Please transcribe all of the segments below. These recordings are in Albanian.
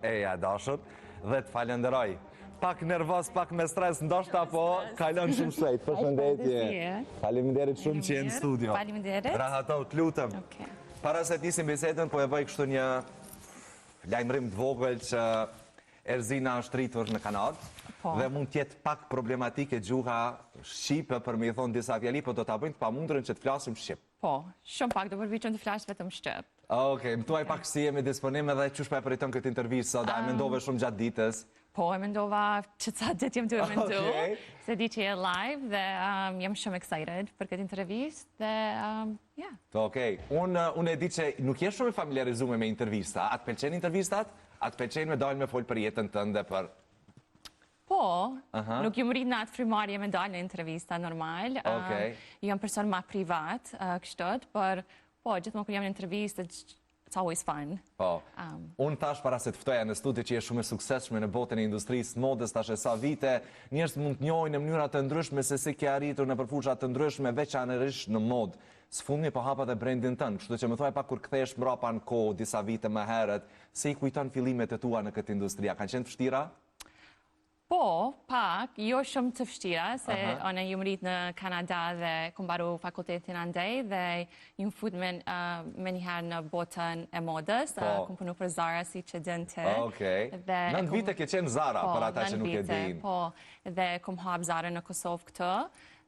Eja, dashur, dhe të falenderoj. Pak nervoz, pak me stres, ndoshta po kalon shumë shpejt. Përshëndetje. Faleminderit shumë që je në studio. Faleminderit. Rahato, të lutem. Para se të nisim bisedën, po e bëj kështu një lajmërim të vogël që Erzina është rritur në Kanadë dhe mund tjetë pak problematike gjuha Shqipe për me i thonë disa fjali, po do të bëjnë të pamundurën që të flasim Shqip. Po, shumë pak do përpiqem të flas vetëm Shqip. Okej, më tuaj pak si jemi disponim edhe qysh pa e përriton këtë intervistë sot, a mendove shumë gjatë ditës? Po, e mendova që ca ditë jem të e mendu, se di që je live dhe jam shumë excited për këtë intervistë dhe, yeah. Okej, unë e di që nuk je shumë familiarizuar me intervista, a të pëlqen intervistat? A të pëlqen me dalë me folë për jetën tënde për... Po, nuk jam rrit në atë frimarje me dalë në intervista normal. Jam person ma privat, kështot, për po, gjithmonë kur jam në intervistë, it's always fun. Po, unë thash para se të ftoja në studi që je shumë e suksesshme në botën e industrisë modës, tash e sa vite, njerëz mund të njohin në mënyra të ndryshme se si ke arritur në përfusha të ndryshme, veçanërisht në modë. Sfundmi po hapa dhe brandin tënë, kështu që më thuaj pak kur kthehesh mbrapa në kohë disa vite më herët, si i kujton fillimet e tua në këtë industria, kanë qenë të vështira? Po, pak, jo shumë të vështira, se unë jam rrit në Kanada dhe kam mbaru fakultetin andej dhe jam fut me njëherë në botën e modës, kam punu për Zara si që dënë të. Okej, 9 vite ke qenë Zara, për ata që nuk e din. Po, dhe kam hap Zara në Kosovë këtë.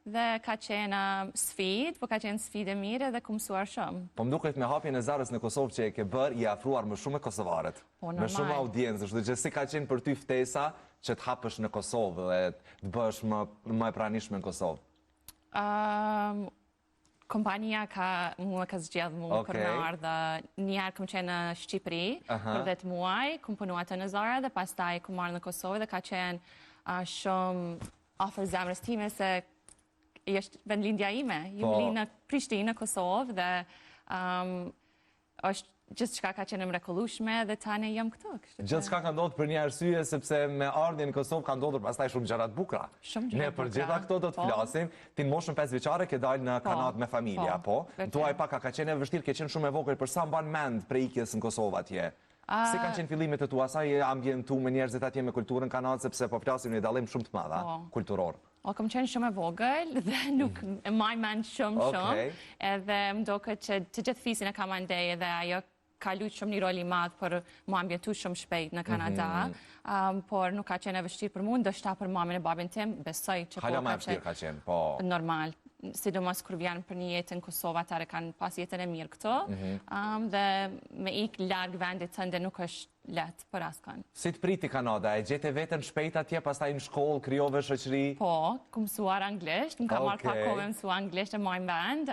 Dhe ka qenë sfidë, po ka qenë sfidë e mire dhe ku mësuar shumë. Po më duket me hapjen e Zarës në Kosovë që e ke bërë, i afruar më shumë e kosovarët. Me shumë audiencë, dhe që si ka qenë për ty ftesa që të hapësh në Kosovë dhe të bësh më e pranishme në Kosovë? Kompania mua ka zgjedhë mu për me ardhë. Njerë kom qenë në Shqipëri për 10 muaj, kom punu atë në Zara dhe pas taj kom marrë në Kosovë dhe ka qenë shumë ofër zemrës time se është vendlindja ime. Ju li në Prishtinë, në Kosovë, dhe është gjithë qka ka qenë mrekullueshme dhe tani jam këtu. Gjithë qka ka ndodhur për një arsye, sepse me ardhjen në Kosovë ka ndodhur pastaj shumë gjërat bukura. Ne për gjitha këto do të flasim. Ti në moshën 5 vjeçare ke dalë në Kanadë me familja, po? Tuaj pak ka qenë e vështirë, ke qenë shumë e vogël, për sa mban mend prekjes në Kosovë atje? Si kanë qenë fillimet e tua, sa je ambientu me njerëzit atje me kulturën kanadë, sepse po flasim një dallim shumë të madh, kulturor. Kam qenë shumë e vogël dhe nuk e maj mend shumë, edhe më doket që të gjithë fisin e kam andej edhe ajo ka luajtur shumë një rol i madh për mu ambientu shumë shpejt në Kanada, por nuk ka qenë e vështirë për mu, ndoshta për mamën e babin tim, besoj që hala më e vështirë ka qenë, po. Normal, sidomos kur vjen për një jetë në Kosovë, atare kanë pas jetën e mirë këto, dhe me ik larg vendit tënde nuk është letë për askën. Si të priti Kanada, e gjete vetën shpejt atje, pastaj në shkollë, kryove shoqëri? Po, ku mësuar anglisht, më ka marrë pak kohë me mësua anglisht e mojnë band,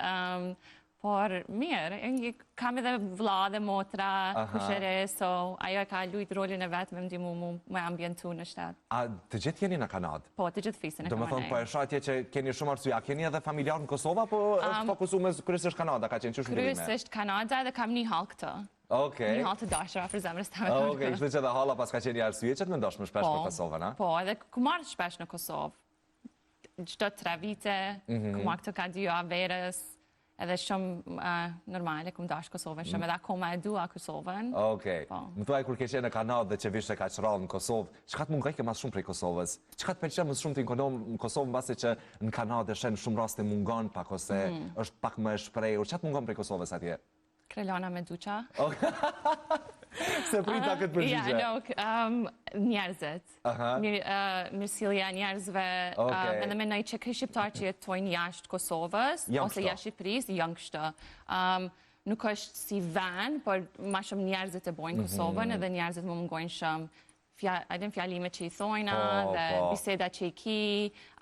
por mirë, kam edhe vlla dhe motra, kushere, so ajo e ka luajtur rolin e vetë me ndihmu me ambientu në shtet. A të gjithë jeni në Kanadë? Po, të gjithë fisin e kam. Do më thonë, po e shoh atje që keni shumë arsye, a keni edhe familjar në Kosovë, apo është fokusuar me kryesisht Kanada, ka qenë çështë ndryshme? Kryesisht Kanada dhe kam një hall këtu. Një hall të dashur afër zemrës time. Okej, kështu që edhe halla pas ka qenë një arsye që të mendosh më shpesh për Kosovën, a? Po, edhe ku marr shpesh në Kosovë. Çdo 3 vite, ku marr këto ka 2 verës. Edhe shumë normale, ku më dash Kosovën shumë, edhe akoma e dua Kosovën. Okej, më thuaj kur ke qenë në Kanadë dhe që vishe ka qërallë në Kosovë, çka të mungoj ke mas shumë prej Kosovës? Çka të pëlqen më shumë të në Kosovë, mbasi që në Kanadë shenë shumë raste mungon pak, ose është pak më e shprehur, çka të mungon prej Kosovës atje? Krelana me duqa. Se prita këtë përgjigje. Njerëzit. Mirësillja njerëzve. Edhe mendoj që kë shqiptar që jetojnë jashtë Kosovës, ose jashtë Shqipërisë, janë kështu. Nuk është si vend, por ma shumë njerëzit e bojnë Kosovën, edhe njerëzit më mungojnë shumë fjalimet që i thojna, dhe biseda që i ki,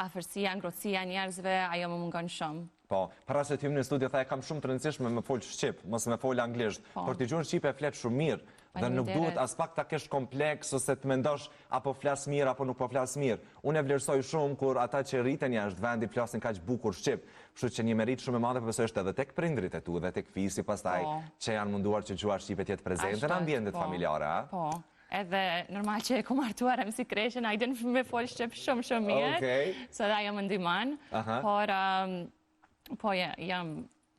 afërsia, ngrohtësia njerëzve, ajo më mungon shumë. Po, para se t'jim në studio, tha e kam shumë të rëndësishme me folë Shqip, mos me folë anglisht, por t'i gjurë Shqip e fletë shumë mirë, dhe nuk duhet as pak ta kesh kompleks, ose të mendosh apo flas mirë, apo nuk po flas mirë. Unë e vlerësoj shumë kur ata që rriten jashtë vendi flasin kaq bukur Shqip, kështu që një merit shumë e madhe besoj është edhe tek prindrit e tu, dhe tek fisi pastaj që janë munduar që gjua Shqipe të jetë prezente në ambientet familjare, a? Po. Edhe normal që e ku martuar e mësi kreshën, a i dënë me folë Shqip shumë mirë, so dhe ajo më ndihmon, po jam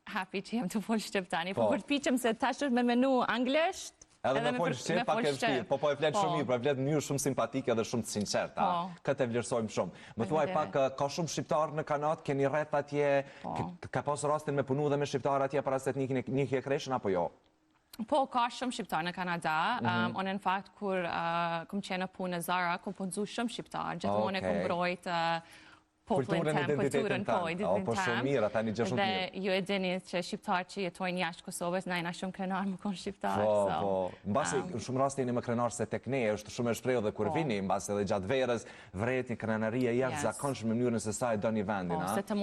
happy që jam të folë Shqip tani, po përpiqem se tash është me menu anglisht, Edhe me folë shqip, pak e vështirë, po e fletë shumë mirë, po e fletë në njërë shumë simpatike dhe shumë të sinqerta. Këtë e vlerësojmë shumë. Më thuaj pak, ka shumë shqiptarë në Kanadë, keni rreth atje, ka pasur rastin me punu dhe me shqiptarë atje para se të njëhje kreshën, apo jo? Po, ka shumë shqiptarë në Kanada. Unë në fakt, kur kom qenë në punë në Zara, kom punëzu shumë shqiptarë. Gjithmonë e kom brojtë kulturën, identitetin tanë. Po shumë mirë, ata një gjë shumë mirë. Dhe ju e dini që shqiptarë që jetojnë jashtë Kosovës, na jena shumë krenar më konë shqiptarë. Po. Në basi, shumë rast jeni më krenar se tek ne, është shumë e shprehur dhe kur vini, në basi edhe gjatë verës, vret një krenaria jashtë zakonshme në mënyrën se sa e do një vendin. Po, se të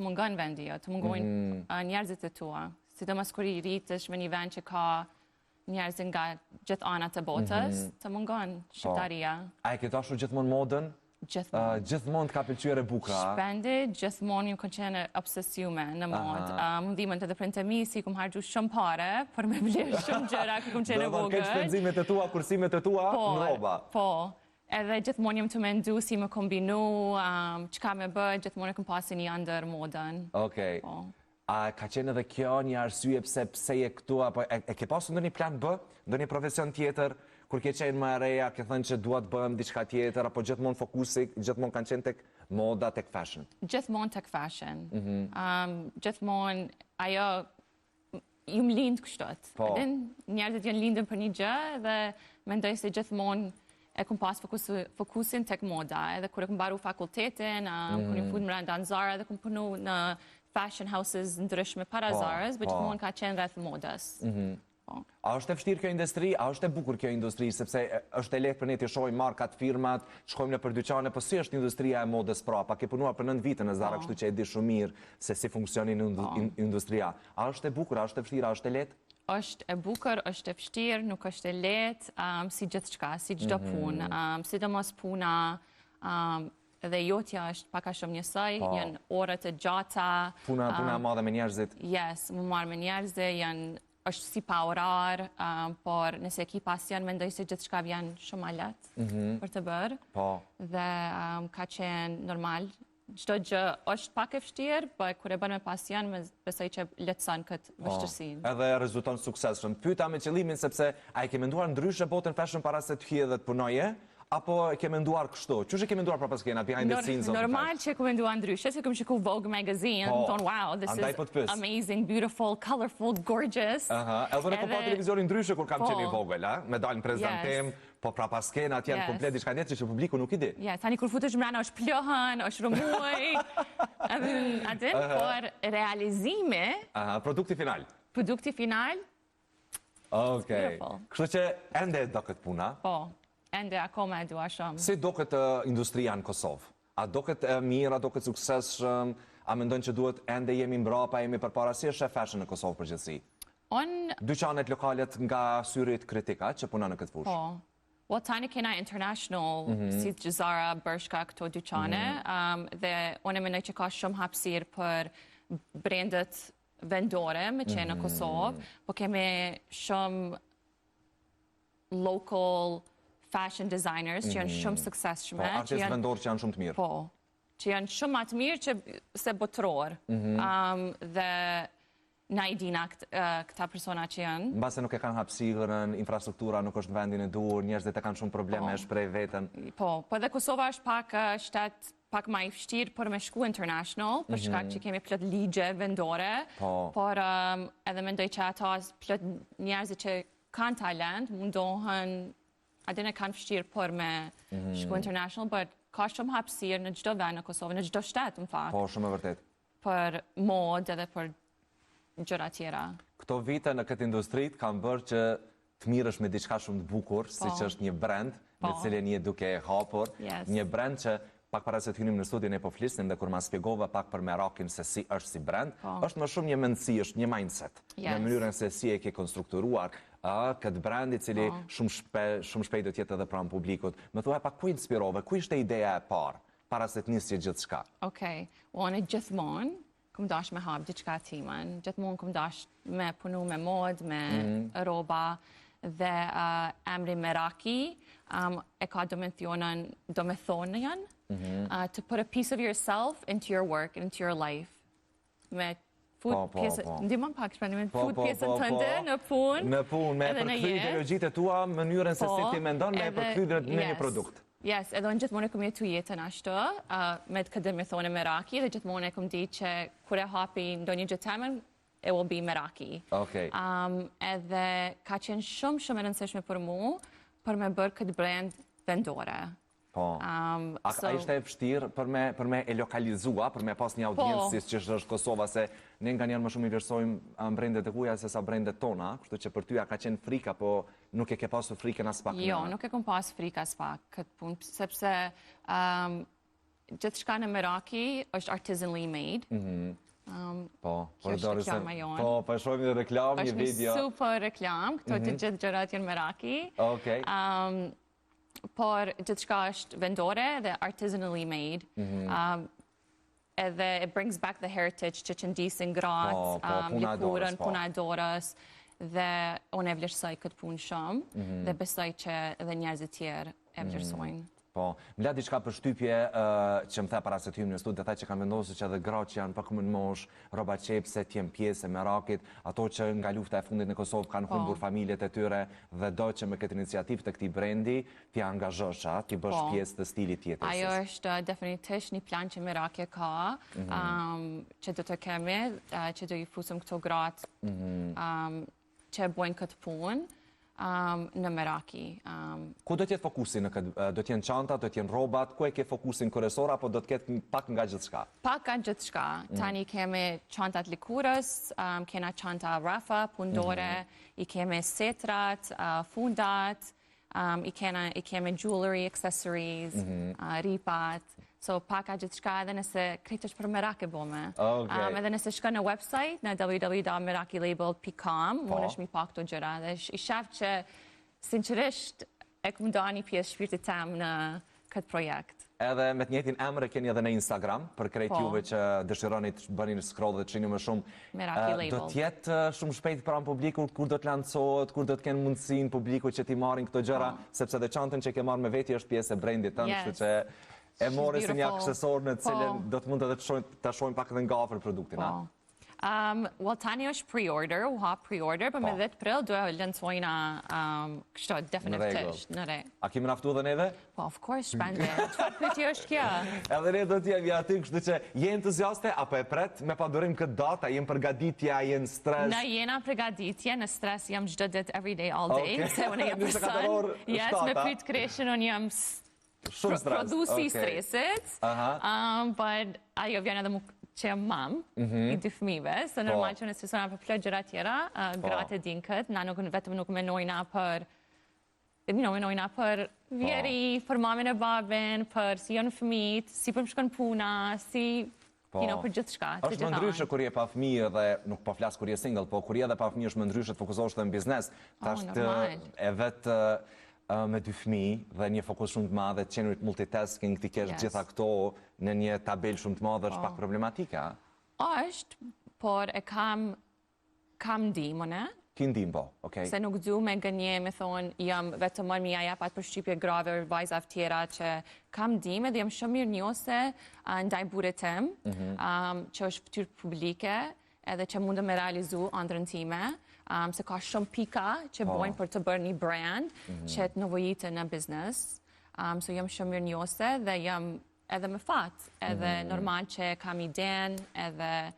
mungon vendi, të mungojnë njerëzit e tua. Sidomos kur i rritesh me një vend që ka njerëz nga gjithë anët e botës, të mungon shqiptaria. A e ke dashur gjithmonë modën? Gjithmonë t'ka pëlqyer e bukra? Shpendi, gjithmonë ju kanë qenë obsesiume në modë. Më dhimën të dhe printe mi, si kum hargju shumë pare, për me blerë shumë gjëra, ku kum qenë e vogël. Do të kesh shpenzimet e tua, kursimet e tua në roba? Po, edhe gjithmonë jam të mendu si me kombinu, çka me bë, gjithmonë e kum pasi një ndër modën. Okej. A ka qenë edhe kjo një arsye pse je këtu, apo e ke pasur ndonjë plan B, ndonjë profesion tjetër, kur ke qenë më e reja, ke thënë që dua të bëhem diçka tjetër, apo gjithmonë fokusi, gjithmonë kanë qenë tek moda, tek fashion? Gjithmonë tek fashion. Gjithmonë, ajo, ju më lindë kështot. Njerëzit janë lindën për një gjë, dhe mendoj se gjithmonë e kum pas fokusin tek moda. Edhe kur e kum baru fakultetin, kur një fut mrenda në Zara, edhe kum punu në fashion houses ndryshme para Zarës, but gjithmonë ka qenë rreth modës. A është e vështirë kjo industri? A është e bukur kjo industri? Sepse është e lehtë për ne të shohim markat, firmat, shkojmë në dyqane, po si është industria e modës prapa? Ke punuar për 9 vite në Zara, kështu që e di shumë mirë se si funksionon industria. A është e bukur? A është e vështirë? A është e lehtë? Është e bukur, është e vështirë, nuk është e lehtë, si gjithçka, si çdo punë. Sidomos puna dhe jotja është paka shumë njësoj, janë orët e gjata. Puna e madhe me njerëzit? Yes, më marrë me njerëzit, është si pa orar, por nëse ki pasion, mendoj se gjithë shka vjen shumë alet për të bërë. Dhe ka qenë normal. Çdo gjë është pak e vështirë, po kur e bën me pasion, besoj që lehtëson këtë vështirësinë. Edhe rezulton suksesshëm. Pyeta me qëllimin sepse a e ke menduar ndryshe botën fashion para se të hyje dhe të punoje? Apo e ke menduar kështu? Qysh e ke menduar para paskena, behind the scenes? Normal që e ke menduar ndryshe, se kem shiku Vogue magazine, thonë, wow, this is amazing, beautiful, colorful, gorgeous. Edhe në pa televizorin ndryshe kur kam qenë i vogël, me dalë në prezentim, po pra paskena atje janë komplet diçka tjetër që publiku nuk i di. Tani kur futesh mbrana është plëhën, është rëmuj, atë, por realizimi... Produkti final. Produkti final, Okej. Kështu që ende do këtë puna? Po. Ende akoma e dua shumë. Si do këtë industria në Kosovë? A do këtë mirë, a do këtë suksesshëm? A mendojnë që duhet ende jemi mbrapa, jemi përpara? Si është e fashion në Kosovë përgjithësi? Dyqanet lokalet nga syrit kritika që puna në këtë fushë? Po, tani kena international, si Zara, Bershka, këto dyqane, dhe unë mendoj që ka shumë hapësirë për brendet vendore me qenë në Kosovë, po kemi shumë local fashion designers që janë shumë suksesshme. Po, artistë vendorë që janë shumë të mirë. Po, që janë shumë më të mirë se botëror. Dhe na i dina këta persona që janë. Në base nuk e kanë hapësirën, infrastruktura nuk është në vendin e dur, njerëzit e kanë shumë probleme e shprej veten. Po, edhe Kosova është pak shtet pak ma i fështirë për me shku international, për shkak që kemi plot ligje vendore, por edhe mendoj që ata plot njerëzit që kanë talent, mundohen adine kanë fështirë për me shku international, but ka shumë hapësirë në gjdo vend në Kosovë, në gjdo shtetë, në fakt. Po, shumë e vërtet. Për mod edhe për gjëra tjera. Këto vite në këtë industrit kanë bërë që të mirësh me diçka shumë të bukur, si që është një brand, me cilin je duke e hapur, një brand që pak para se të hynim në studion e po flisnim dhe kur ma spjegova pak për Merakin se si është si brand, është më shumë një mendësi, është një mindset, në mënyrën se si e ke konstrukturuar këtë brand i cili shumë shpejt do tjetë edhe pranë publikut. Më thuaj pak ku inspirove, ku ishte ideja e parë, para se të nisje gjithë shka? Okej, unë gjithmonë këm dash me hapë gjithë timën, gjithmonë këm dash me punu me mod, me roba, dhe emri Meraki e ka domethonën to put a piece of yourself into your work, into your life. Me ndihmon pak shpërndimin, food pjesën tënde në punë. Në punë, me përkthy ideologjitë e tua, mënyrën se si ti mendon me përkthy në një produkt. Yes, edhe unë gjithmonë e kom jetu jetën ashtu, me të këtë me thone Meraki, dhe gjithmonë e kom di që kur e hapi ndonjë gjë temën, it will be Meraki. Edhe ka qenë shumë e rëndësishme për mu, për me bërë këtë brand vendore. Po, a ishte e vështirë për me e lokalizua, për me pas një audiencë si që është Kosova, se ne nga njerë më shumë i vlerësojmë brendet e kuja se sa brendet tona, kështu që për ty a ka qenë frika, po nuk e ke pasur frikën as pak? Jo, nuk e kom pas frika as pak këtë punë, sepse gjithë shka në Meraki është artisanally made. Po, kjo është reklama jonë. Po, përshojmë një reklam, një video. është një super reklam, këto të gjithë gjërat janë Meraki. Por gjithë shka është vendore dhe artisanally made. Edhe it brings back the heritage që qëndisin gratë, likurën, puna e dorës, dhe unë e vlerësoj këtë punë shumë, dhe besoj që edhe njerëzit tjerë e vlerësojnë. Po, m'la diçka për shtypje që më the para se t'hym në studi, dhe thaj që kanë vendosur që edhe gratë që janë pak më në mosh, roba qepse, t'jem pjesë e Merakit, ato që nga lufta e fundit në Kosovë kanë humbur familjet e tyre dhe do që me këtë iniciativë të këtij brendi t'i angazhosh, t'i bësh pjesë të stilit tjetër. Ajo është definitisht një plan që Meraki ka, që do të kemi, që do i fusëm këto gratë që bojnë këtë punë në Meraki. Ku do t'jetë fokusin në këtë? Do t'jenë çantat, do t'jenë robat? Ku e ke fokusin kryesor, apo do t'ketë pak nga gjithë shka? Pak nga gjithë shka. Tani kemi çantat likurës, kena çanta rafa, pundore, i kemi setrat, fundat, i kemi jewelry, accessories, ripat. So, pak a gjithë shka edhe nëse krejtë është për Meraki bome. Edhe nëse shka në website, në www.merakilabel.com, mund është mi pak të gjëra. Dhe i shaf që, sinqerisht, e këmë do një pjesë shpirtit tem në këtë projekt. Edhe me të njëjtin emër e keni edhe në Instagram, për krejt juve që dëshironi të bëni scroll dhe të shihni më shumë. Meraki Label. Do t'jetë shumë shpejt pranë publiku, kur do t'lancohet, kur do t'kenë mundësinë publiku që t'i marrin këto gjëra, sepse dhe çantën që ke marrë me veti është pjesë e brandit tënd, kështu që e more si një aksesor në cilën do të mund të shohim pak edhe nga afër produktin, a? Well, tani është pre-order, u hap pre-order, për me 10 prill do e lancojna kështu, definitivisht, në re. A kemi naftu dhe neve? Po, of course, shpende. Çfarë pyetje është kjo? Edhe ne do t'jemi aty, kështu që je entuziaste, apo e pret me padurim këtë datë, a jem përgaditja, a jem stres? Na jena përgaditje, në stres jam çdo ditë, every day, all day, se unë jem person. Yes, me pyet kreshin, unë jam produsi i stresit, but ajo vjen edhe mu që jam mam, i dy fëmijëve, se normal që në stresona për plot gjëra tjera, gratë e din këtë, na vetëm nuk menojna për vjeri, për mamin e babin, për si janë fëmijët, si për më shkon puna, si për gjithë shka. Është më ndryshe kur je pa fëmijë dhe nuk po flas kur je single, po kur je dhe pa fëmijë është më ndryshe të fokusohesh edhe në biznes. Tash e vetë me dy fëmijë dhe një fokus shumë të madhe, të qenurit multitasking, ti kesh gjitha këto në një tabel shumë të madhe, është pak problematika? Është, por e kam ndihmën, Ki ndim, po, okej. Se nuk du me gënje, me thonë, jam vetëm më mija japat për shqipje grave, vajzav tjera, që kam ndihme dhe jam shumë mirë njose ndaj burit tim, që është fytyrë publike, edhe që mundë me realizu ëndrën time, se ka shumë pika që bojnë për të bërë një brand që të nëvojitë në biznes. So jam shumë mirë njose dhe jam edhe me fatë, edhe normal që kam iden, edhe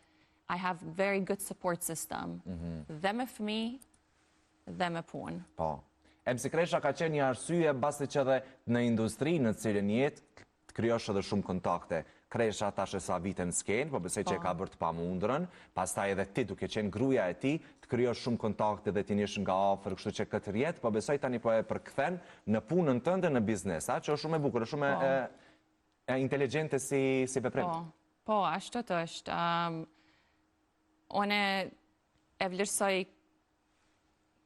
I have very good support system. Dhe me fëmi, dhe me punë. Po. MC Kresha ka qenë një arsye basi që dhe në industri në cilën jetë të kryosh edhe shumë kontakte. Kresha tash e sa vite në skenë, po besoj që e ka bërë të pamundrën, pastaj edhe ti duke qenë gruaja e ti, të kryosh shumë kontakte dhe ti njësh nga afër, kështu që këtë rjetë, po besoj tani po e përkthen në punën tënde në biznes, që është shumë e bukur, është shumë e inteligjente si veprim. Po, ashtu të është. One e vlerësoj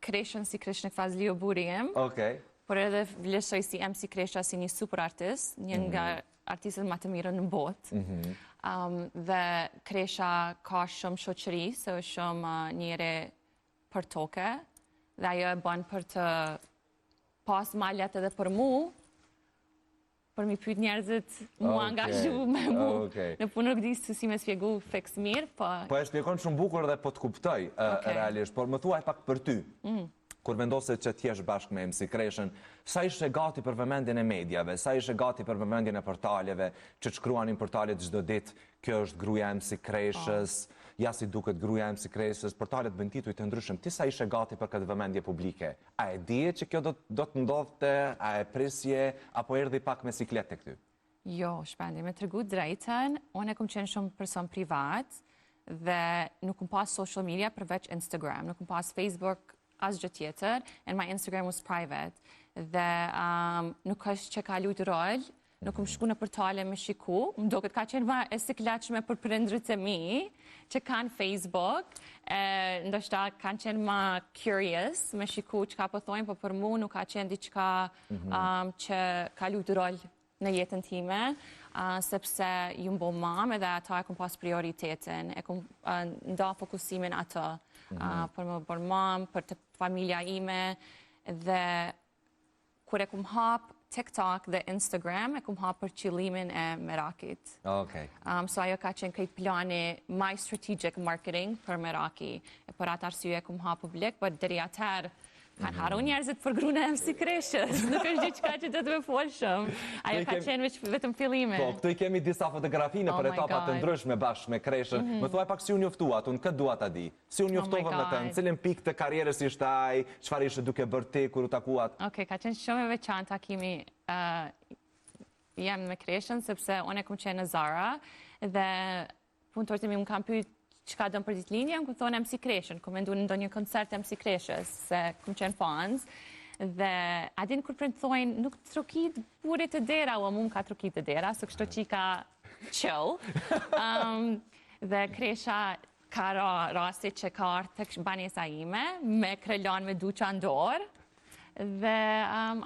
Kreshën si Kreshën Fazliu buri im, por edhe vlerësoj si MC Kresha si një super artist, një nga artistët më të mirë në botë. Dhe Kresha ka shumë shoqëri, se është shumë njëre për toke, dhe ajo e bën për të pas maljat edhe për mu, për mi pyet njerëzit mu angazhu me mu. Në punë nuk di si me spjegu fiks mirë, po... Po e shpjegon shumë bukur dhe po të kuptoj realisht, por më thuaj pak për ty. Kur vendose që t'jesh bashkë me MC Kreshën, sa ishe gati për vëmendjen e mediave, sa ishe gati për vëmendjen e portaleve, që të shkruanin portalet çdo ditë, kjo është gruaja MC Kreshës, ja si duket gruaja MC Kreshës, portalet bën tituj të ndryshëm. Ti sa ishe gati për këtë vëmendje publike? A e dije që kjo do të ndodhte, a e prisje, apo erdhi pak me siklet tek ty? Jo, shpendi, me tregu drejtën, unë e kom qenë shumë person privat, dhe nuk kom pas social media përveç Instagram, nuk kom pas Facebook, asgjë tjetër, and my Instagram was private. Dhe nuk është që ka luajtur rol, nuk kom shku në portale me shiku, më duket ka qenë ma e sikletshme për prindrit e mi, që kanë Facebook, ndoshta kanë qenë ma curious me shiku që ka po thojnë, po për mu nuk ka qenë diçka që ka luajtur rol në jetën time, sepse ju mbo mam edhe ata e kom pas prioritetin, e kom nda fokusimin atë, për më bërë mam, për të familja ime, dhe kur e kom hap TikTok dhe Instagram, e kom hap për qëllimin e Merakit. So ajo ka qenë këtë plani my strategic marketing për Meraki. E për atë arsye e kom hap publik, për deri atëherë kanë haru njerëzit për gruna e MC Kreshës. Nuk është diçka që do të me folë shumë. Ajo ka qenë vetëm fillime. Po, këtu i kemi disa fotografi në për etapat të ndryshme bashkë me Kreshën. Më thuaj pak si unë njoftuat, unë këtë dua ta di. Si unë njoftova me të, në cilin pik të karierës ishte ai, çfarë ishte duke bërë ti kur u takuat? Okej, ka qenë shumë e veçantë takimi jam me Kreshën, sepse unë e kom qenë në Zara, dhe punëtorët e mi më kam pyet çka dëm për ditëlindje, më thonë MC Kreshën, ku mendu në ndonjë koncert MC Kreshës, se kom qenë fans, dhe adin kur prindë thojnë, nuk trokit burit të dera, o mu më ka trokit të dera, së kështu që i ka chill. Dhe Kresha ka rasti që ka artë të banesa ime, me krelon me duqa ndorë, dhe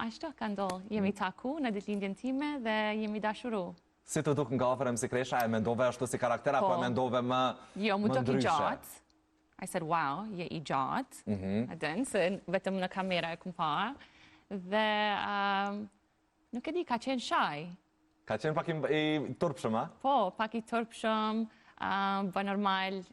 ashtu ka ndollë, jemi taku në ditëlindjen time dhe jemi dashuru. Si të duk nga ofër MC Kresha, e mendove ashtu si karakter, apo e mendove më ndryshe? Jo, mu duk i gjatë. I said, wow, je i gjatë. Adin, se vetëm në kamera e kum pa. Dhe nuk e di, ka qenë shaj. Ka qenë pak i turpshëm, a? Po, pak i turpshëm, bë normal,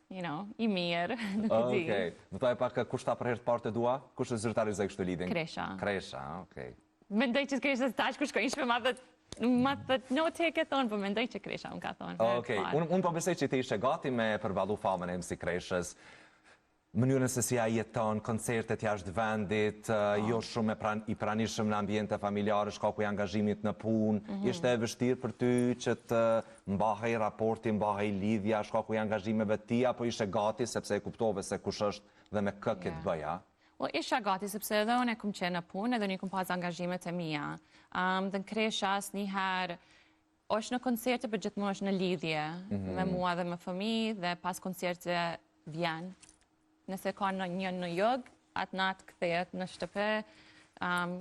i mirë, nuk e di. Okej, më thoj pak kush ta për herë të parë të dua? Kush e zyrtarizoi kështu lidhjen? Kresha. Kresha, okej. Mendoj që Kresha tash kur shkojnë shpe ma thët, no take e thonë, po mendoj që Kresha më ka thonë. Okej, unë po besoj që ti ishe gati me përballu famën e MC Kreshës, mënyrën se si a jeton, koncertet jashtë vendit, jo shumë i pranishëm në ambiente familjare, shkaku i angazhimit në punë, ishte e vështirë për ty që të mbahej raporti, mbahej lidhja, shkaku i angazhimeve ti, apo ishe gati sepse e kuptove se kush është dhe me kë këtë bëja? Isha gati, sepse edhe unë e kum qenë në punë, edhe unë i kum pas angazhimet e mija. Dhe në Kreshas njëherë, është në koncerte, për gjithmonë është në lidhje, me mua dhe me fëmijë, dhe pas koncerte vjen. Nëse ka në jog, atë natë kthehet në shtëpe.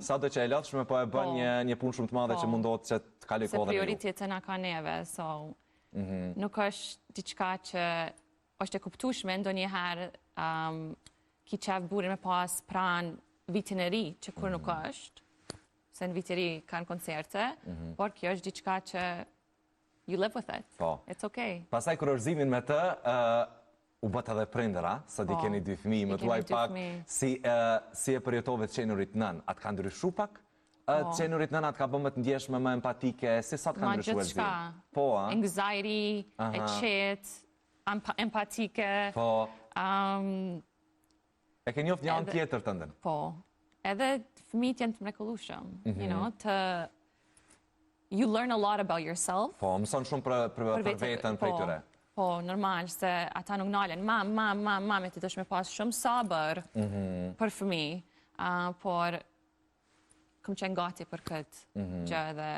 Sa do që e lotshme, po e bën një punë shumë të madhe që mundohet që të kaloj kohë dhe me ju. Se prioritetet na ka neve, so nuk është diçka që është e kuptueshme ndonjëherë ki qef burin me pas pran vitin e ri, që kur nuk është, se në vitin e ri kanë koncerte, por kjo është diçka që you live with it. It's okay. Pasaj kurorzimin me të, u bët edhe prindëra, sa di keni dy fëmijë, më thuaj pak, si e përjetove të qenurit nën, atë ka ndryshu pak? Të qenurit nën atë ka bëm të ndjeshme më empatike, si sa të ka ndryshu e zi? Po, anxiety, e qetë, empatike. Po. E ke njoft një anë tjetër të ndën? Po. Edhe fëmijët janë të mrekullueshëm, you learn a lot about yourself. Po, mëson shumë për vetën prej tyre. Po, normal, se ata nuk nalen, mam, e ti dëshme pas shumë sabër për fëmijë, por këm qenë gati për këtë gjë dhe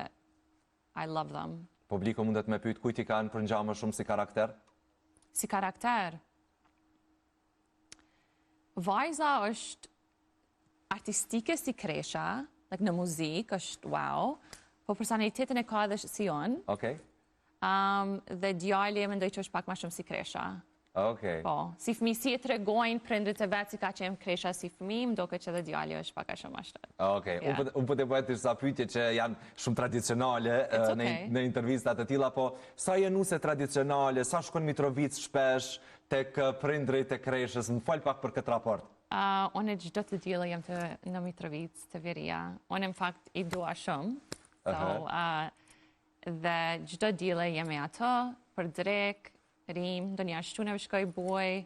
I love them. Publiko mundet me pyet kujt i kanë për ngjama shumë si karakter? Si karakter? Vajza është artistike si Kresha, në muzikë është wow, po personalitetin e ka edhe si unë. Okej. Dhe djali e mendoj që është pak ma shumë si Kresha. Okej. Po, si fëmi, si e tregojnë prindrit e vetë si ka qenë kresha si fëmi, më duket që edhe djali është pak a shumë ashtu. Okej, unë po të bëhet disa pyetje që janë shumë tradicionale në intervistat e tilla, po sa janë nuse tradicionale, sa shkon Mitrovic shpesh tek prindrit e kreshës, më fal pak për këtë raport. Unë çdo të diell jam në Mitrovic, të Veria. Unë në fakt i dua shumë. Dhe çdo diell jam ato për drek, rim, do një ashtu në shkoj buaj,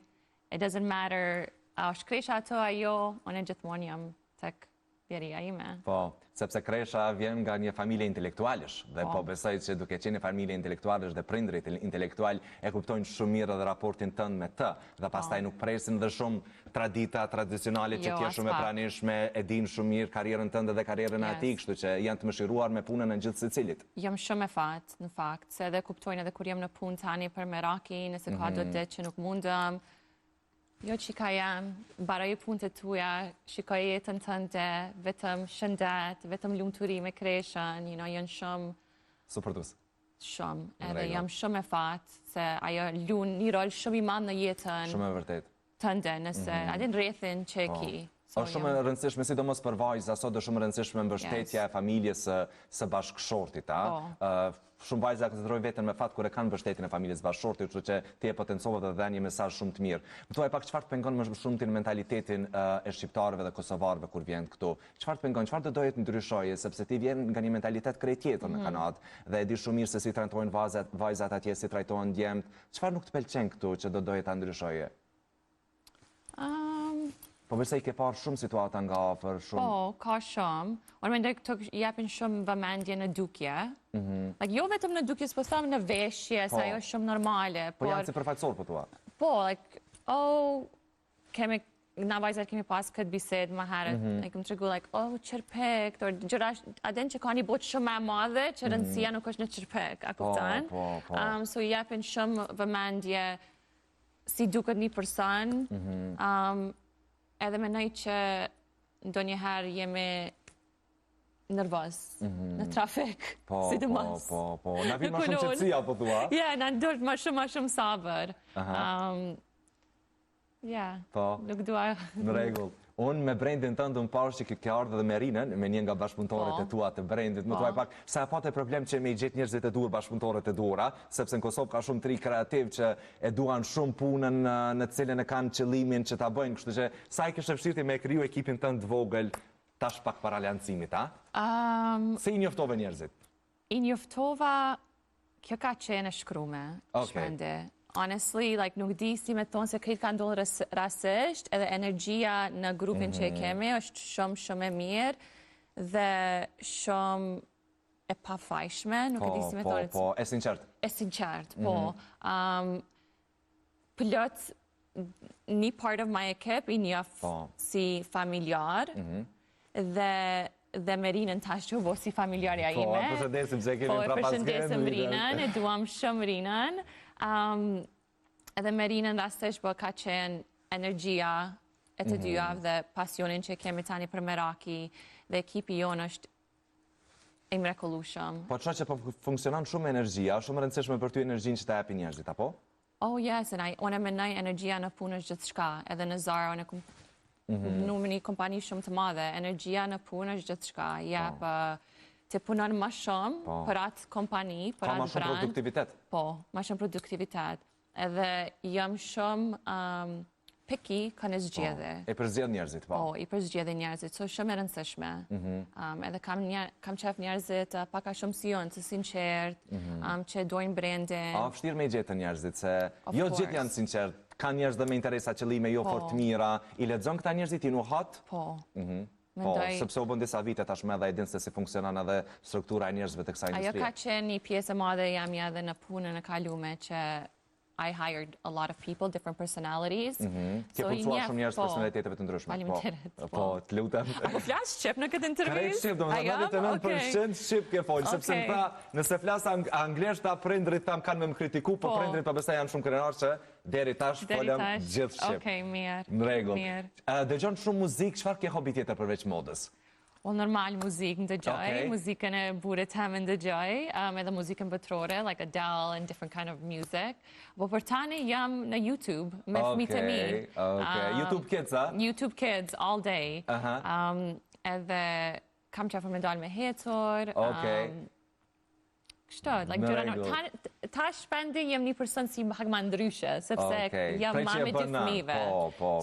it doesn't matter, a është kresha ato ajo, unë gjithmonë jam tek Veria ime. Po, sepse kresha vjen nga një familje intelektualesh, dhe po besoj që duke qenë familje intelektualesh dhe prindrit intelektual e kuptojnë shumë mirë edhe raportin tënd me të, dhe pastaj nuk presin dhe shumë tradita tradicionale që t'je shumë e pranishme, e din shumë mirë karrierën tënde dhe karrierën e atij, kështu që janë të mëshiruar me punën e gjithë secilit. Jam shumë e fat, në fakt, se edhe kuptojnë edhe kur jam në punë tani për Meraki, nëse ka do ditë që nuk mundëm, jo që ka jam, baraj punë të tuja, shikoj jetën tënde, vetëm shëndet, vetëm lumturi me kreshën, janë shumë... Supportus. Shumë, edhe jam shumë e fat, se ajo lunë një rol shumë i madh në jetën... Shumë e vërtet. ...tënde, nëse adin rrethin që e ki. Është shumë e rëndësishme, sidomos për vajza, sot është shumë e rëndësishme mbështetja e familjes së bashkëshortit, Shumë vajza konsiderojnë veten me fat kur e kanë mbështetjen e familjes së bashkëshortit, kështu që ti e potencove dhe dhënë një mesazh shumë të mirë. Më thuaj pak çfarë të pengon më shumë tin mentalitetin e shqiptarëve dhe kosovarëve kur vjen këtu. Çfarë të pengon, çfarë do doje të ndryshoje, sepse ti vjen nga një mentalitet krejt tjetër në Kanadë dhe e di shumë mirë se si trajtojnë vajzat atje, si trajtohen djemt. Çfarë nuk të pëlqen këtu që do doje ta ndryshoje? Po përse i ke parë shumë situata nga afër, shumë... Po, ka shumë. Unë mendoj këto japin shumë vëmendje në dukje. Jo vetëm në dukje, s'po them në veshje, se ajo është shumë normale. Po janë si përfaqësor, po thua? Po, na vajzat kemi pas këtë bised më herët, e këmë tregu, qërpek, gjëra, aden që ka një botë shumë e madhe, që rëndësia nuk është në qërpek, a kuptan? So japin shumë vëmendje si duket një person, edhe menoj që ndonjëherë jemi nervoz në trafik, sidomos. Po, na vjen më shumë qetësia, po thua? Ja, na ndodh më shumë sabër. Ja, nuk dua... Në rregull. Unë me brendin tënd më parë që ke ardhur dhe me Rinën, me një nga bashkëpunëtorët e tua të brendit, më thuaj pak, sa e patë problem që me i gjetë njerëzit e duhur bashkëpunëtorët e duhura, sepse në Kosovë ka shumë tri kreativ që e duan shumë punën në cilën e kanë qëllimin që ta bëjnë, kështu që sa i kishe fshirti me kriju ekipin tënd të vogël tash pak para lancimit, a? Se i njoftove njerëzit? I njoftova, kjo ka qenë e shkrume, shpende. Honestly, nuk di si me thonë se këtë ka ndonë rasisht, edhe energjia në grupin që e kemi është shumë e mirë dhe shumë e pafajshme, nuk e di si me thonë. Po, e sinqert. E sinqert, po. Plot, një part of my ekip i njof si familjar dhe me Rinën tash që vo si familjarja ime. Po, përshëndesim se kemi pra pas përshëndesim Rinën, e duam shumë Rinën. Edhe me Rinën rastesh po ka qenë energjia e të dyjave dhe pasionin që kemi tani për Meraki dhe ekipi jonë është i mrekullueshëm. Po çfarë që po funksionon shumë energjia, shumë rëndësishme për ty energjinë që ta japi njerëzit, apo? Oh yes, unë mendoj energjia në punë është gjithçka, edhe në Zara unë në një kompani shumë të madhe, energjia në punë është gjithçka, jep të punon më shumë për atë kompani, për atë brand. Ka më shumë produktivitet? Po, më shumë produktivitet. Edhe jam shumë picky kanë zgjedhje. E përzgjedh njerëzit, po. Po, i përzgjedh njerëzit, so shumë e rëndësishme. Edhe kam qef njerëzit pak a shumë si jonë, të sinqert, që dojnë brandin. A vështirë me i gjetë njerëzit, se jo gjithë janë sinqert, ka njerëz dhe me interesa qëllime jo fort mira, i lexon këta njerëzit i nuhat? Po. Po, sepse u bën disa vite tashmë dhe e din se si funksionon edhe struktura e njerëzve të kësaj industrie. Ajo ka qenë një pjesë e madhe jam edhe në punën e kalume që I hired a lot of people, different personalities. Ke punësuar shumë njerëz personaliteteve të ndryshme. Faleminderit. Po, të lutem. Apo flas shqip në këtë intervistë? Krejt shqip, domethënë 99% shqip ke folë, sepse më tha, nëse flas anglisht, ta prindrit tam kanë me më kritiku, po prindrit po besoj janë shumë krenar që deri tash folëm gjithë shqip. Okej, mirë. Në rregull. Dëgjon shumë muzikë, çfarë ke hobi tjetër përveç modës? Well, normal muzikë ndëgjoj, muzikën e burit tem ndëgjoj, edhe muzikën botërore, like Adele and different kind of music. Po për tani jam në YouTube me fëmijët e mi. YouTube Kids, a? YouTube Kids, all day. Edhe kam qefër me dalë me hecor. Kështu, like gjëra. Ta shpendi jem një person si më ma ndryshe, sepse jam mami të fëmijëve.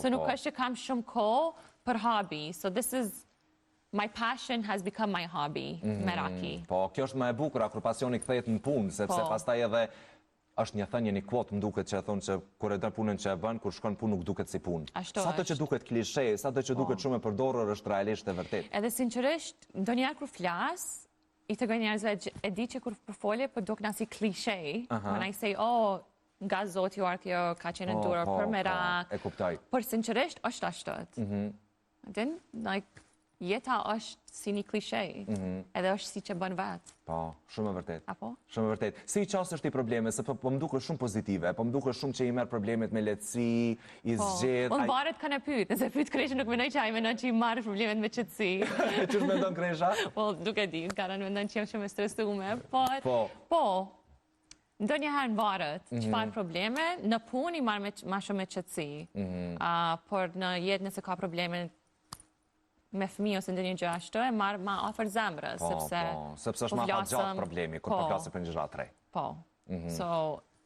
So nuk është që kam shumë kohë për hobby. So this is my passion has become my hobby, meraki. Po, kjo është më e bukur, kur pasioni kthehet në punë, sepse pastaj edhe është një thënie, një quote më duket që e thonë që kur e don punën që e bën, kur shkon punë nuk duket si punë. Sado që duket klishe, sado që duket shumë e përdorur, është realisht e vërtet. Edhe sinqerisht, ndonjëherë kur flas, I tregoj njerëzve e di që kur përfolje, po duk na si klishe. When I say, oh, nga Zoti ju kjo ka qenë durë për merak. E kuptoj. Por sinqerisht është ashtot. Din, like jeta është si një klishe, edhe është si që bën vetë. Po, shumë e vërtet. Apo? Shumë e vërtet. Si I qasë është I probleme, se po më duke shumë pozitive, po më duke shumë që I merë problemet me lehtësi, I zgjedh. Unë varet kanë e pyet, nëse pyet Kresha nuk mendoj që ai mendon që I marrë problemet me qetësi. Ç'është mendon Kresha? Po, duke di, kanë mendon që jam shumë e stresuar, po. Ndonjëherë varet çfarë probleme, në punë I marr më shumë me qetësi. Por në jetë nëse ka probleme me fëmijë ose ndonjë gjë ashtu e marr më afër zemrës, sepse është më gjatë problemi kur po flasim për gjëra të re. Po. So,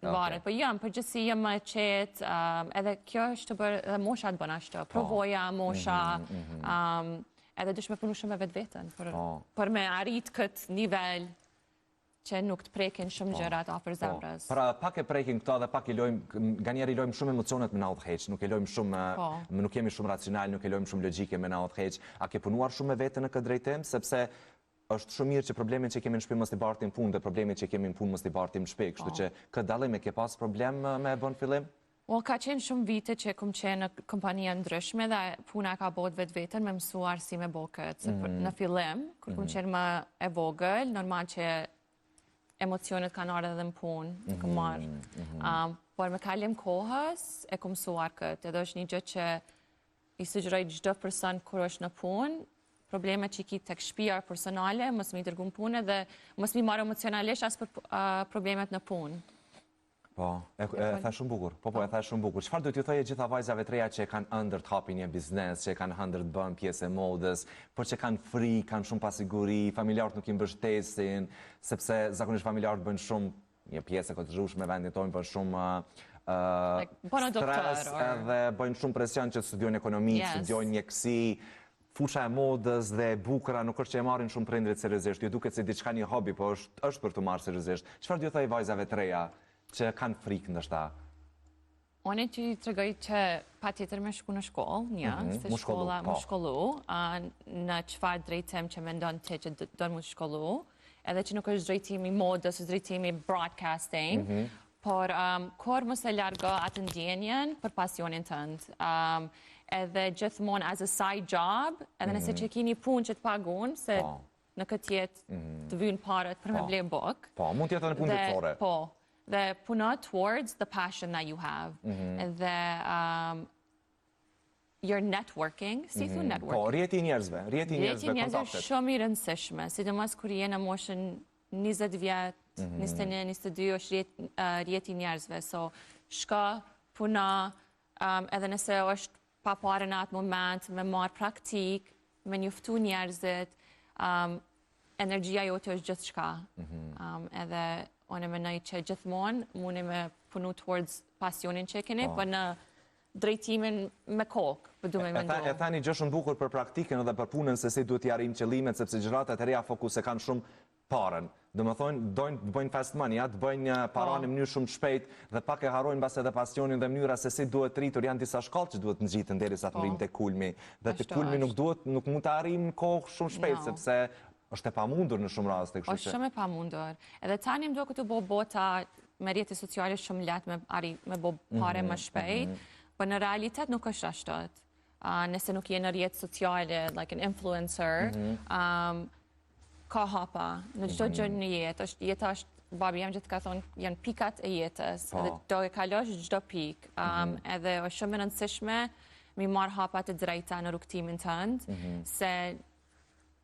varet, po jam përgjithësi jam më qetë, edhe kjo është të bërë mosha të bën ashtu. Provoja mosha, edhe dush me punu shumë me vetveten për me arrit këtë nivel që nuk të prekin shumë gjërat afër zemrës. Pra pak e prekin këta dhe pak I lojmë, nganjëherë I lojmë shumë emocionet me na udhëheq, nuk e lojmë shumë, nuk jemi shumë racional, nuk e lojmë shumë logjike me na udhëheq. A ke punuar shumë me veten në këtë drejtim, sepse është shumë mirë që problemet që kemi në shtëpi mos I bartim punë dhe problemet që kemi në punë mos I bartim në shtëpi, kështu që këtë dallim e ke pas problem me bën fillim? Ka qenë shumë vite që kom qenë në kompania ndryshme dhe puna ka bot vetveten me mësuar si me bo këtë. Në fillim, kur kom qenë më e vogël, normal që emocionet kanë ardhur edhe në punë, në kam marrë. Por me kalim kohës e kom mësuar këtë, edhe është një gjë që I sugjeroj çdo person kur është në punë, problemet që I ki tek shtëpia personale, mos më I dërgu në punë dhe mos më marr emocionalisht as për problemet në punë. Po, e tha shumë bukur. Po, e tha shumë bukur. Çfarë do t'ju thojë gjitha vajzave të reja që kanë ëndër të hapin një biznes, që kanë ëndër të bën pjesë e modës, por që kanë frikë, kanë shumë pasiguri, familjarët nuk I mbështesin, sepse zakonisht familjarët bëjnë shumë një pjesë e këtë me vendin tonë, bëjnë shumë stres edhe bëjnë shumë presion që studiojnë ekonomi, studiojnë mjeksi, fusha e modës dhe bukura nuk është që e marrin shumë prindrit seriozisht. Ju duket se diçka një hobi, po është për të marrë seriozisht. Çfarë do t'ju thojë vajzave të reja që kanë frikë ndoshta? Unë që I tregoj që patjetër me shku në shkollë, se shkolla më shkollu, në çfarë drejtim që mendon ti që do më shkollu, edhe që nuk është drejtimi modës, është drejtimi broadcasting, por kur mos e largo atë ndjenjen për pasionin tënd. Edhe gjithmonë as a side job, edhe nëse që keni punë që të pagun, se në këtë jetë të vynë parët për me ble buk. Po, mund t'jetë në punë ditore. Po, dhe puna towards the passion that you have. Dhe your networking, si thu networking? Po, rjeti njerëzve, rjeti njerëzve shumë I rëndësishme, sidomos kur je në moshën 20 vjet, 21, 22 është rjeti njerëzve, so shka, puna, edhe nëse është pa pare në atë moment, me marë praktik, me njoftu njerëzit, energjia jote është gjithë shka. Edhe unë e menoj që gjithmonë mundi me punu towards pasionin që keni, për në drejtimin me kokë, për du me mendu. E thani gjë shumë bukur për praktikën edhe për punën se si duhet I arrijmë qëllimet, sepse gjërat e reja fokus e kanë shumë parën. Do më thonë, dojnë të bëjnë fast money, të bëjnë paranë në mënyrë shumë shpejt dhe pak e harrojnë bas edhe pasionin dhe mënyra se si duhet rritur, janë disa shkallë që duhet nxitën derisa të rrimë te kulmi. Dhe te kulmi nuk mund të arrijmë në kohë shumë shpejt, sepse është e pamundur në shumë raste. Është shumë e pamundur. Edhe tani më do këtu bo bota me rrjete sociale shumë lehtë me bo pare më shpejt, por në realitet nuk është ashtot. Nëse nuk je në rrjetë sociale, like an influencer, ka hapa në çdo gjë në jetë. Jeta është, babi jam gjithë ka thonë, janë pikat e jetës, edhe do e kalosh çdo pik. Edhe është shumë e rëndësishme mi marr hapa të drejta në rrugtimin tënd, se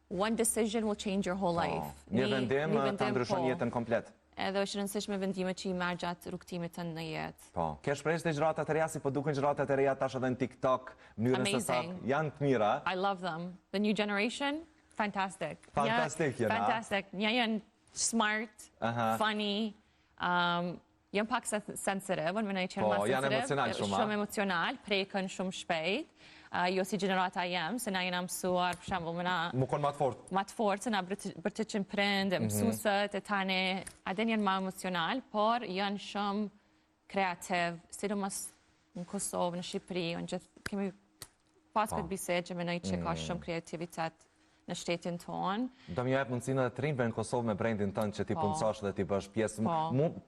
one decision will change your whole life. Një vendim të ndryshon jetën komplet. Edhe është rëndësishme vendime që i merr gjatë rrugtimit të në jetë. Po, ke shpresë të gjëratat e reja si po duken gjëratat e reja tash edhe në TikTok, mënyrën se sa janë të mira. I love them. The new generation, fantastic. Fantastic janë. Fantastic. Ja janë smart, funny, janë pak sensitive, unë mendoj që janë më sensitive. Shumë emocional, preken shumë shpejt. Jo si gjenerata jem, se na jena mësuar, për shembull, më konë më të fort. Më të fort, se na bërtiqin prind, mësusët, e tani, adin janë më emocional, por janë shumë kreativ, sidomos në Kosovë, në Shqipëri, unë gjithë kemi pas këtë bisedë që mendoj që ka shumë kreativitet në shtetin tonë. Do më jep mundësinë edhe të rinjve në Kosovë me brendin tënd që ti punësosh dhe ti bësh pjesë.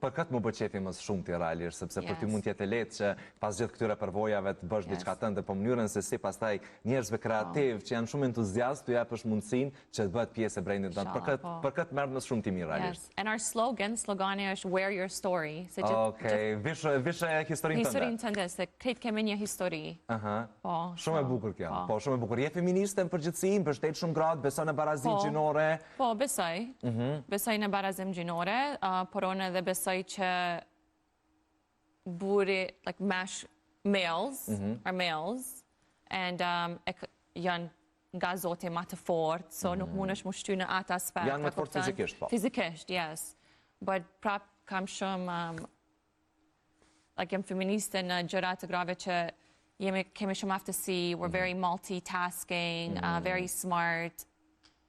Për këtë më bë qefi më shumë ti realisht, sepse për ty mund të jetë lehtë që pas gjithë këtyre përvojave të bësh diçka tënde, po mënyrën se si pastaj njerëzve kreativ që janë shumë entuziastë tu japësh mundësinë që të bëhet pjesë e brendit tënd. Për këtë merr më shumë ti mirë realisht. And our slogani është wear your story. Okej, vish historinë tënde. Historinë tënde, se krejt kemi një histori. Shumë e bukur kjo. Po, shumë e bukur. Je feministe në përgjithësi, mbështet shumë besoj në barazim gjinore? Po, besoj. Besoj në barazim gjinore, por unë edhe besoj që buri, like males are males, and janë nga zoti ma të fort, so nuk mund është më shty në atë aspekt. Janë më të fort fizikisht, po? Fizikisht, yes. But prap kam shumë, like jam feministe në gjërat të grave që kemi shumë aftësi, we're very multitasking, very smart.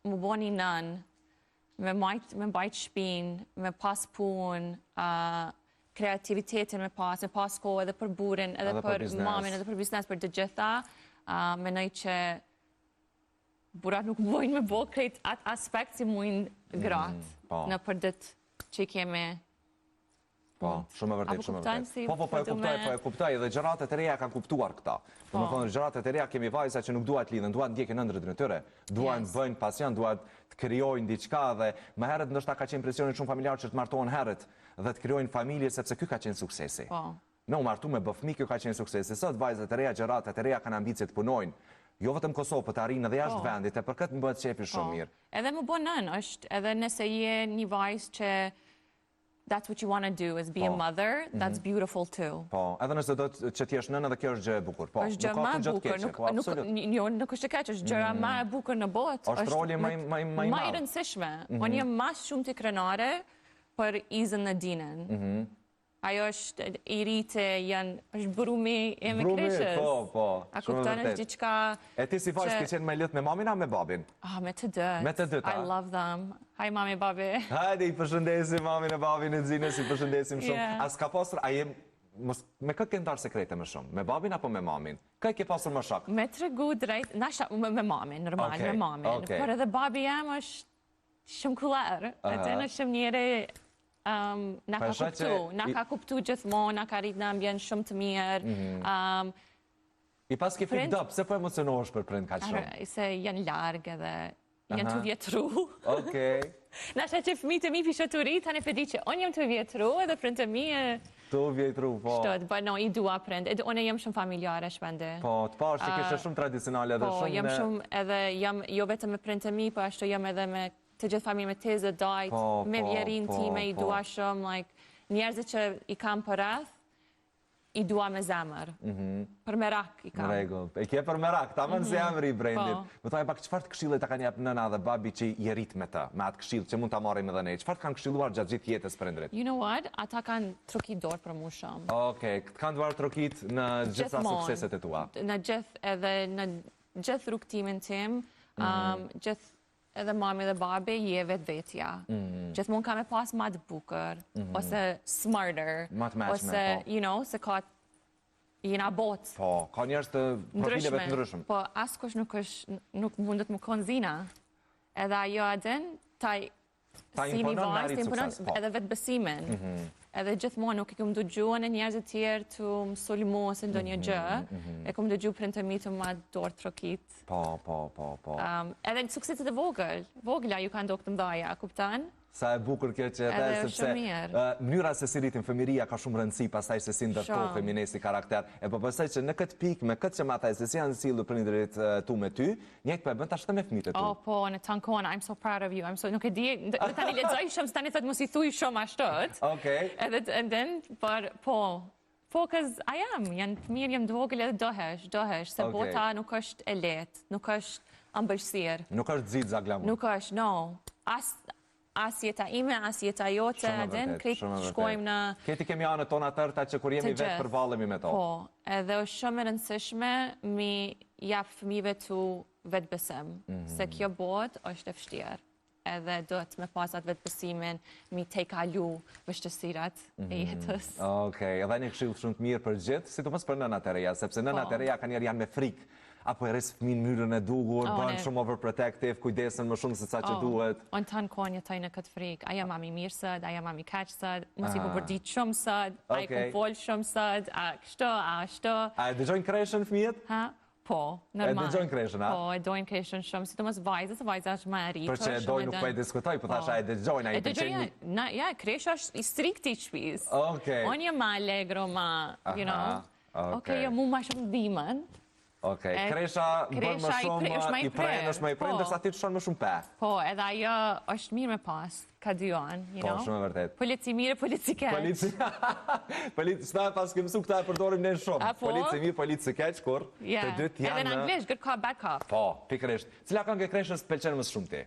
Më boni nën, me mbajt shpin, me pas pun, kreativitetin me pas kohë edhe për burin, edhe për mamin, edhe për biznes, për të gjitha. Menoj që burat nuk bojnë me bo krejt atë aspekt si mujnë gratë në për ditë që i kemi. Po, shumë e vërtet, shumë e vërtet. Po e kuptoj, edhe gjëratat e reja kanë kuptuar këta. Do të thonë, gjëratat e reja kemi vajza që nuk duhet lidhen, duhet ndjekin ëndrrën e tyre, duhet bëjnë pasion, duhet të krijojnë diçka dhe më herët ndoshta ka qenë presioni shumë familjar që të martohen herët dhe të krijojnë familje sepse ky ka qenë suksesi. Me u martu me bëfmi, kjo ka qenë suksesi. Sot vajzat e reja, gjëratat e reja kanë ambicie të punojnë. Jo vetëm Kosovë, po të arrinë edhe jashtë vendit, e për këtë më bëhet qefi shumë mirë. Edhe më bën nën, është edhe nëse je një vajzë që that's what you want to do, is be a mother, that's beautiful too. Po, edhe nëse do që t'jesh nën edhe kjo është gjë e bukur. Po, është gjë ma e bukur, nuk është e keq, është gjëra ma e bukur në botë. Është roli ma i madh. Ma i rëndësishme. Unë jam ma shumë t'i krenare për Izën në Dinën. Ajo është i rritë, është brumi e me krishës. Po, a kupton është gjithka... E ti si vajzë ke qenë me lëtë me mamin a me babin? Me të dëtë. Me të dëtë, I love them. Hi, mami, babi. Hajde, i përshëndesim mamin e babin e Zinës, i përshëndesim shumë. A s'ka pasur, a jem... Me këtë ke ndarë sekrete më shumë? Me babin apo me mamin? Këtë ke pasur më shak? Me të regu drejt, me mamin, normal, me mamin. Por edhe babi jam është shumë kullar. Atë në shumë njëre... Na ka kuptu gjithmonë, na ka rrit në ambient shumë të mirë. I pas ke picked up, se po emocionohesh për prind kaq shumë? Se janë largë edhe janë të vjetru. Okej. Na shë që fëmijët e mi pishe të rritë, tani përdi që unë jam të vjetru edhe prind të mi e... Të vjetru, po. Shtot, but no, i dua prind. Unë jam shumë familjare shpende. Po, të pash që kishe shumë tradicionale edhe shumë... Po, jam shumë edhe, jo vetëm me prind të mi, po ashtu jam edhe me të gjithë familje me tezë, dajt, me vjerin time, i dua shumë, njerëzit që i kam për rreth, i dua me zemër. Për merak i kam. Në regull. E kje për merak, ta më në zemër i brendit. Më thaj pak, qëfar të këshillë ta kanë jepë nëna dhe babi që i rrit me ta, me atë këshillë që mund të marim edhe ne? Qëfar të kanë këshilluar gjatë gjithë jetës për ndrit? You know what? Ata kanë trokit dorë për mu shumë. Okej, këtë kanë duar trokit në gjitha sukseset e tua? Në gjithë edhe në gjithë rrugtimin tim, gjithë edhe mami dhe babi je vetë vetja. Gjithmonë ka me pas ma të bukër, ose smarter, ose, you know, se ka jena botë. Po, ka njerës të profileve të ndryshëm. Po, askush nuk mundet më konë zina. Edhe ajo adin, taj si një vajzë, të imponon edhe vetë besimin. Edhe gjithmonë nuk i këmë dëgjua në njerëzit tjerë të më sulmu ose ndo një gjë, e këmë dëgju për në të mi të ma dorë trokit. Po. Edhe në suksesit e vogëla ju ka ndokë të mdaja, kuptan? Sa e bukur kjo që edhe sepse mënyra se si rritin fëmiria ka shumë rëndësi, pastaj se si ndërtohet feminesti karakter. E po besoj që në këtë pikë me këtë që ma thaj se si janë sillu prindërit tu me ty, njëjtë po e bën tash edhe me fëmijët e tu. Oh, po, në tankon, I'm so proud of you. Nuk e di, tani lexoj shumë, tani thotë mos I thuj shumë ashtot. Okay. And then, po, because I am, janë fëmijë jam të vogël edhe dohesh, se bota nuk është e lehtë, nuk është ëmbëlsirë. Nuk është xixa glamour. Nuk është, no. As jeta ime, as jeta jote, edhe krejt shkojmë në... Këti kemi anët tona tërta që kur jemi vetë përballemi me to. Po, edhe është shumë e rëndësishme mi jap fëmijëve tu vetbesim, se kjo botë është e vështirë. Edhe duhet me pas atë vetbesimin, mi te kalu vështësirat e jetës. Okej, edhe një këshill shumë të mirë për gjithë, sidomos për nënat e reja, sepse nënat e reja kanë njerë janë me frikë. Apo e rrisë fëmin myrën e duhur, bënë shumë overprotective, kujdesën më shumë se sa që duhet. Unë të në konë jetaj në këtë frikë. Aja mami mirë sëd, aja mami kaqë sëd, mos I ku përdit shumë sëd, aja ku folë shumë sëd, a kështo, a ashto. A e dëgjojnë kreshën fëmijët? Ha? Po, normal. E dëgjojnë kreshën, a? Po, e dojnë kreshën shumë, si të mos vajzë, se vajzë është ma e rritë. Për që e dojnë nuk po e diskutoj, po thasha e dëgjojnë, a I pëlqenjë... Ja, kreshë është I strikti shpiz. Okej. Unë jë ma allegro, ma, you know. Okej, mu ma shumë dhimën. Okej, kresha bërë më shumë I prejnë, është më I prejnë, dërsa ti të shonë më shumë pe. Po, edhe ajo është mirë me pas, ka dyon, you know. Po, shumë e vërtet. Polici mirë, polici keq. Shta pas këmë su këta e përdorim në shumë. Polici mirë, polici keq, kur të dytë janë... Edhe në anglisht, good cop, bad cop. Po, pikërisht. Cila këngë e kreshës të pëlqenë më shumë ti?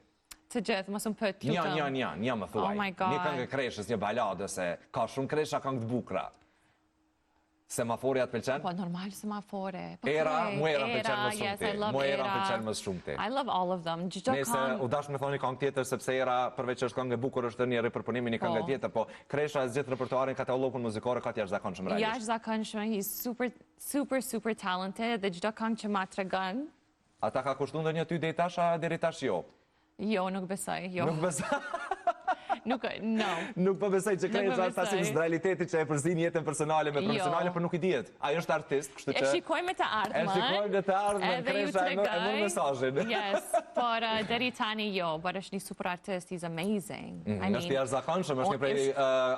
Të gjithë, më shumë pët, lutëm. Një më thuaj. Oh my God. Një këngë e kreshës, një balade, se ka shumë kresha këngë të bukra. Semafori atë pëlqen? Po, normal semafore. Era pëlqen më shumë ti. Mu era pëlqen më shumë ti. I love all of them. Nese, u dash me thoni këngë tjetër, sepse era përveç është këngë e bukur është një ripërpunimi një këngë tjetër, po Kresha e zgjedh repertoarin katalogën muzikore ka jashtëzakonshëm realisht. Jashtëzakonshëm, he's super talented dhe çdo këngë që ma tregon. Ata ka kushtuar ndonjë ty deri tash, deri tash jo. Jo, nuk besoj, jo. Nuk besoj. No. Nuk po besoj që Kresha është asim në realiteti që e përzin jetën personale me profesionale, për nuk I dihet. Ajo është artist, kështu që... E shikojmë të ardhmën. Kresha e mërë mesazhin. Yes, por deri tani jo, por është një super artist, he's amazing. Është I jashtëzakonshëm, është një prej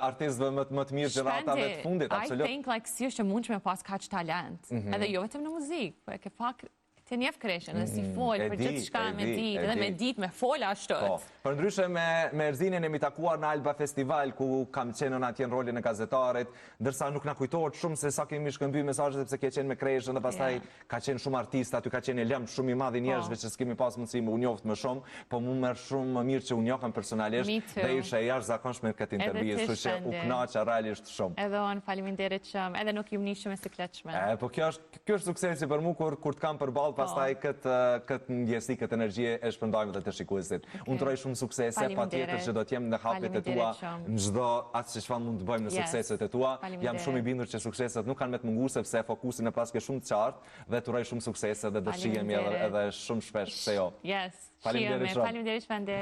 artistëve më të mirë gjeneratave të fundit, absolut. I think si është mund që me pas kaq talent. Edhe jo vetëm në muzikë, po e ke pak të njef Kreshën, dhe si folë, për gjithë shka me ditë, edhe me ditë, me folë ashtot. Për ndryshe me Erzinin e mi takuar në Alba Festival, ku kam qenë në atjen rolin e gazetarit, ndërsa nuk na kujtohet shumë se sa kemi shkëmby mesazhet sepse ke qenë me Kreshën, dhe pastaj ka qenë shumë artista, aty ka qenë e lëmë shumë I madhi njerëzve që s'kemi pas mundësi me unjoft më shumë, po mu merr shumë më mirë që unjohem personalisht, dhe ishe jashtëzakonshme këtë intervjis, kështu që u kënaqa realisht shumë. Edhe unë faleminderit shumë, edhe nuk ju nishëm e sikletshme. Po kjo është suksesi për mu kur të kam përballë pastaj këtë ndjesi, këtë energjie e shpërndajmë dhe të shikuesit. Unë të roj shumë suksese, pa tjetër që do t'jem në hapet e tua, në gjdo atë që çfarë mund të bëjmë në sukseset e tua. Jam shumë I bindur që sukseset nuk kanë me të mungu, sepse fokusin e pas ke shumë të qartë, dhe të roj shumë suksese dhe do shihemi edhe shumë shpesh, pse jo. Yes, shihemi, faleminderit shpende.